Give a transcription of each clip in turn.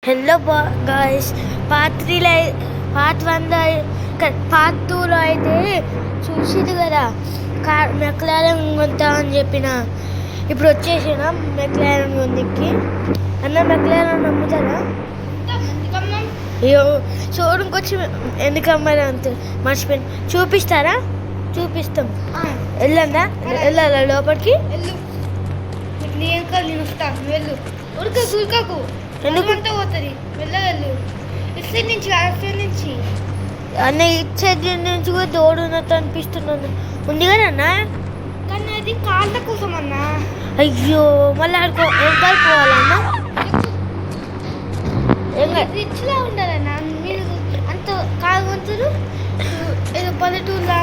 Hello guys, part 1లో part 2లో అయితే చూసిరు కదా మెక్లారెన్ కొంటా అని చెప్పిన. ఇప్పుడు వచ్చేసిన మెక్లారెన్ కొందికి. అన్న మెక్లారెన్ అమ్ముతారా? అయ్యో షోరూమ్కి వచ్చి ఎందుకు అమ్మారా అంత మర్చిపోయింది. చూపిస్తారా? చూపిస్తాం. వెళ్ళాలా లోపలికి? పోతుంది నుంచి అన్న ఇచ్చే నుంచి కూడా తోడు ఉన్నట్టు అనిపిస్తున్నాను. ఉంది కదా అన్న, కానీ అది కాళ్ళ కోసం అన్నా. అయ్యో మళ్ళీ పోవాలన్నా? రిచ్లా ఉండాలన్నా. మీరు అంత కాగొంతులు ఏదో పల్లెటూరులా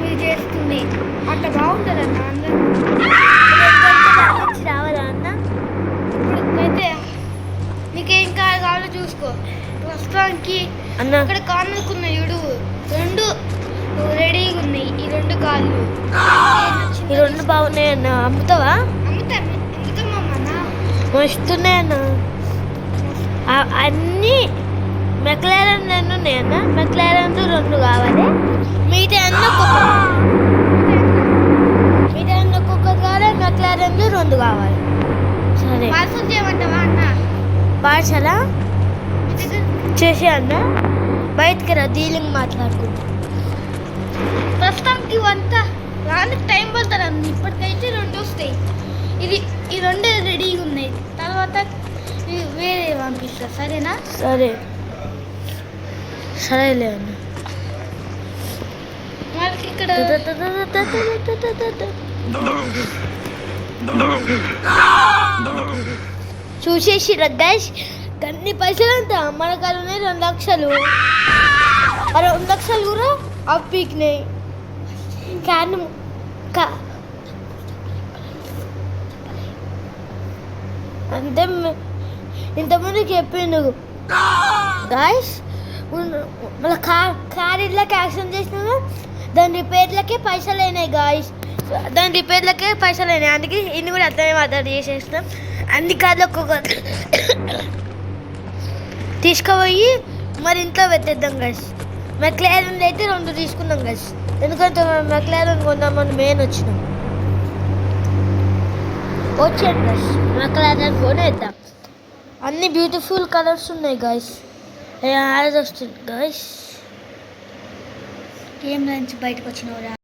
మీరు చేస్తుంది అట్లా బాగుంటుందన్నా. అందరూ రావాలా అన్న? ఇప్పుడైతే నీకేం కావాలో చూసుకో. ప్రస్తుతానికి అన్న అక్కడ కార్నర్కి ఉన్నాయి చూడు, 2 రెడీగా ఉన్నాయి. ఈ 2 కాళ్ళు ఈ 2 బాగున్నాయి అన్న. అమ్ముతావా? అమ్ముతామన్నా. మస్తున్నాయి అన్న. అన్నీ మెక్లారెన్ 2 ఉన్నాయి అన్న. మెక్లారెన్ 2 కావాలి. మిగతా అన్న ఒక్కొక్కటి కావాలి. మెక్లారెన్ 2 కావాలి. సరే పార్సల్ చేయమంటావా అన్న? పార్సలా చేసే అన్న. బయటకి రా, డీలింగ్ మాట్లాడుకుంటా. ప్రస్తుతానికి అంతా రానికి టైం పడుతుంది అన్న. ఇప్పటికైతే 2 వస్తాయి. ఈ 2 రెడీగా ఉన్నాయి. తర్వాత వేరే పంపిస్తా. సరేనా? సరేలే అన్న. వాళ్ళకి ఇక్కడ చూసేసి గైస్, అన్ని పైసలు అంతా మన కాడ ఉన్నాయి. 2 లక్షలు. 2 లక్షలు కూడా అప్పికినాయి. కానీ అంటే ఇంతమందికి చెప్పిండు గాయస్. మళ్ళీ కార్ ఇట్లకి యాక్సిడెంట్ చేసినా దాని రిపేర్లకే పైసలు అయినాయి గాయస్. అందుకే ఇన్ని కూడా అట్లనే మాట్లాడి చేసేస్తాం. అన్ని కార్లు ఒక్కొక్క తీసుకుపోయి మరి ఇంట్లో పెట్టేద్దాం గైస్. మెక్లారెన్ అయితే 2 తీసుకుందాం గైస్. ఎందుకంటే మెక్లారెన్ కొందామని మెయిన్ వచ్చాను గైస్. మెక్లారెన్ కొనేద్దాం. అన్ని బ్యూటిఫుల్ కలర్స్ ఉన్నాయి గైస్. యాడ్ వస్తుంది గైస్. ఏం నుంచి బయటకు వచ్చినవరా?